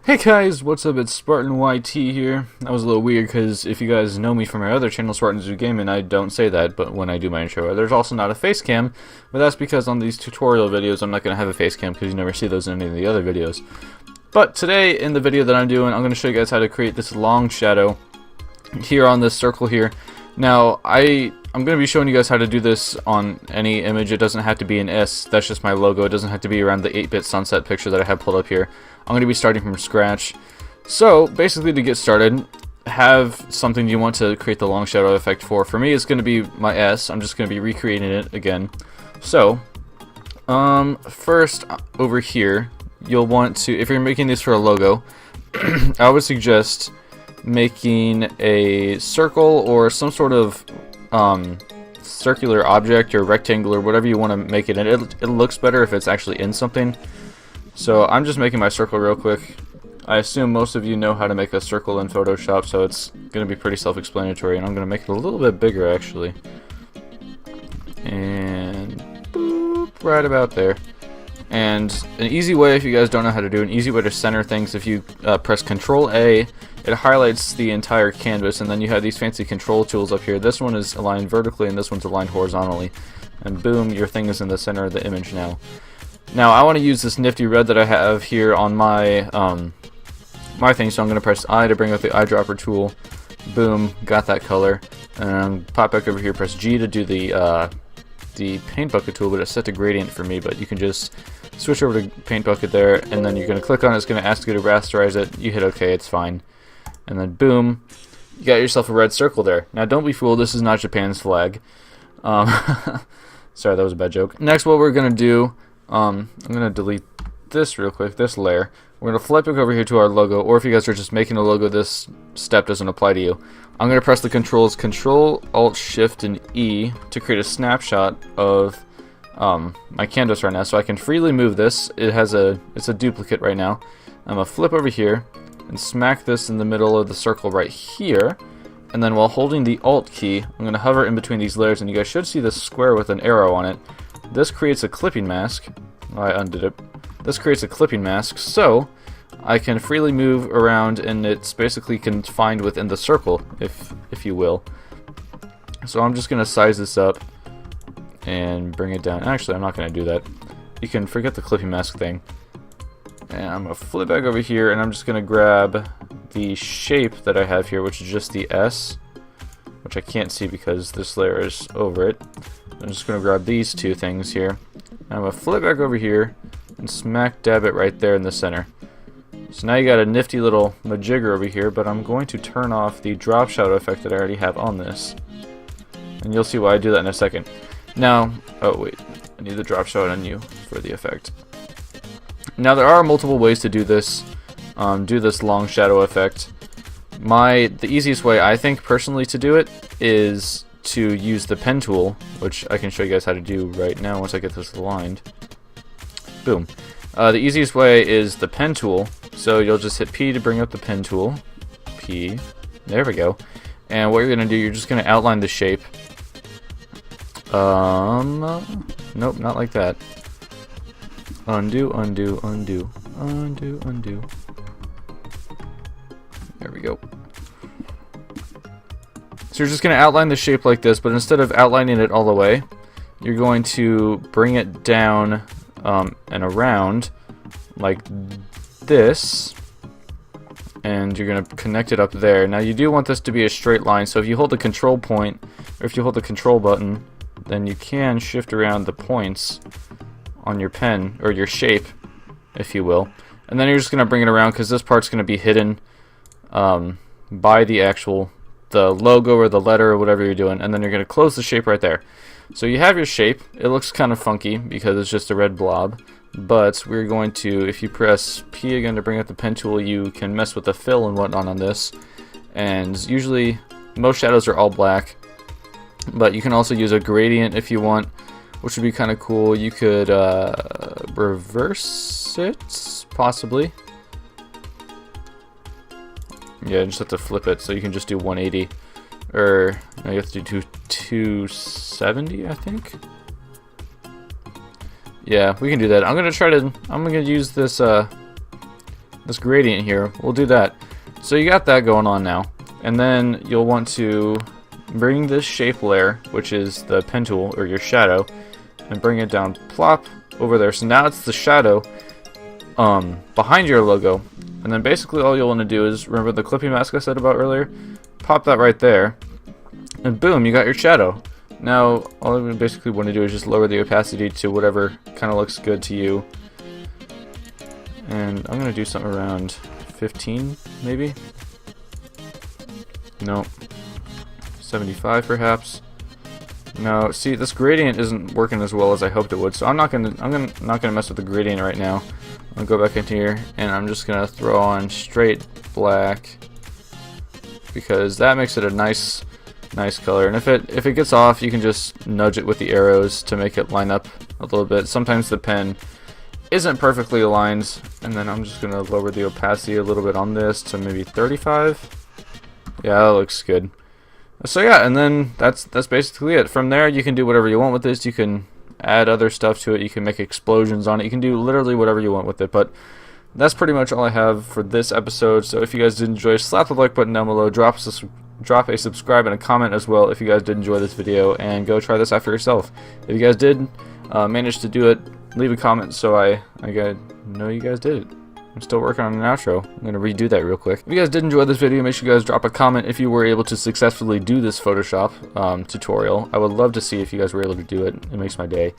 Hey guys, what's up? It's Spartan YT here. That was a little weird because if you guys know me from my other channel, Spartan Zoo Gaming, I don't say that, but when I do my intro, there's also not a face cam, but that's because on these tutorial videos, I'm not going to have a face cam because you never see those in any of the other videos. But today, in the video that I'm doing, I'm going to show you guys how to create this long shadow here on this circle here. Now, I'm going to be showing you guys how to do this on any image. It doesn't have to be an S. That's just my logo. It doesn't have to be around the 8-bit sunset picture that I have pulled up here. I'm going to be starting from scratch. So, basically to get started, have something you want to create the long shadow effect for. For me, it's going to be my S. I'm just going to be recreating it again. So, first, over here, you'll want to, if you're making this for a logo, I would suggest making a circle or some sort of circular object or rectangular, whatever you want to make it in. It looks better if it's actually in something. So I'm just making my circle real quick. I assume most of you know how to make a circle in Photoshop, so it's going to be pretty self-explanatory, and I'm going to make it a little bit bigger actually. And boop, right about there. And an easy way, if you guys don't know how to do it, an easy way to center things, if you press Control A, it highlights the entire canvas, and then you have these fancy control tools up here. This one is aligned vertically, and this one's aligned horizontally. And boom, your thing is in the center of the image now. Now, I want to use this nifty red that I have here on my my thing, so I'm going to press I to bring up the eyedropper tool. Boom, got that color. And pop back over here, press G to do the paint bucket tool, but it's set to gradient for me, but you can just switch over to paint bucket there, and then you're going to click on it. It's going to ask you to rasterize it. You hit OK, it's fine. And then boom, you got yourself a red circle there. Now don't be fooled, this is not Japan's flag. Sorry, that was a bad joke. Next, what we're going to do, I'm going to delete this real quick, this layer. We're going to flip back over here to our logo, or if you guys are just making a logo, this step doesn't apply to you. I'm going to press the controls Control, Alt, Shift, and E to create a snapshot of my canvas right now, so I can freely move this. It's a duplicate right now. I'm going to flip over here and smack this in the middle of the circle right here, and then while holding the Alt key, I'm going to hover in between these layers, and you guys should see this square with an arrow on it. This creates a clipping mask. Oh, I undid it. This creates a clipping mask, so I can freely move around, and it's basically confined within the circle, if you will. So I'm just going to size this up and bring it down. Actually, I'm not going to do that. You can forget the clipping mask thing. And I'm going to flip back over here, and I'm just going to grab the shape that I have here, which is just the S, which I can't see because this layer is over it. I'm just going to grab these two things here. I'm going to flip back over here and smack dab it right there in the center. So now you got a nifty little majigger over here, but I'm going to turn off the drop shadow effect that I already have on this. And you'll see why I do that in a second. Now, oh wait, I need the drop shadow on you for the effect. Now there are multiple ways to do this long shadow effect. The easiest way I think personally to do it is to use the pen tool, which I can show you guys how to do right now once I get this aligned. Boom. The easiest way is the pen tool, so you'll just hit P to bring up the pen tool. P. There we go. And what you're going to do, you're just going to outline the shape. Nope, not like that. Undo, undo, undo, undo, undo. There we go. So you're just going to outline the shape like this, but instead of outlining it all the way, you're going to bring it down and around like this, and you're going to connect it up there. Now you do want this to be a straight line, so if you hold the control point, or if you hold the control button, then you can shift around the points on your pen, or your shape, if you will. And then you're just going to bring it around, because this part's going to be hidden by the logo or the letter or whatever you're doing, and then you're going to close the shape right there. So you have your shape. It looks kind of funky because it's just a red blob, but we're going to, if you press P again to bring up the pen tool, you can mess with the fill and whatnot on this. And usually most shadows are all black, but you can also use a gradient if you want, which would be kind of cool. You could reverse it, possibly. Yeah, just have to flip it, so you can just do 180. Or, no, you have to do 270, I think? Yeah, we can do that. I'm gonna use this this gradient here, we'll do that. So you got that going on now. And then you'll want to bring this shape layer, which is the pen tool or your shadow, and bring it down plop over there. So now it's the shadow behind your logo. And then basically all you'll want to do is, remember the clipping mask I said about earlier? Pop that right there, and boom, you got your shadow. Now all we basically want to do is just lower the opacity to whatever kind of looks good to you. And I'm going to do something around 15 maybe? Nope. 75 perhaps. Now, see, this gradient isn't working as well as I hoped it would, so I'm not gonna mess with the gradient right now. I'm gonna go back into here, and I'm just gonna throw on straight black because that makes it a nice color. And if it gets off, you can just nudge it with the arrows to make it line up a little bit. Sometimes the pen isn't perfectly aligned, and then I'm just gonna lower the opacity a little bit on this to maybe 35. Yeah, that looks good. So yeah, and then that's basically it. From there, you can do whatever you want with this. You can add other stuff to it. You can make explosions on it. You can do literally whatever you want with it. But that's pretty much all I have for this episode. So if you guys did enjoy, slap the like button down below. Drop a subscribe and a comment as well if you guys did enjoy this video, and go try this out for yourself. If you guys did manage to do it, leave a comment so I know you guys did it. I'm still working on an outro. I'm going to redo that real quick. If you guys did enjoy this video, make sure you guys drop a comment if you were able to successfully do this Photoshop tutorial. I would love to see if you guys were able to do it. It makes my day.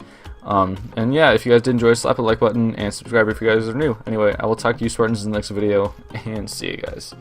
And yeah, if you guys did enjoy, slap a like button and subscribe if you guys are new. Anyway, I will talk to you Spartans in the next video, and see you guys.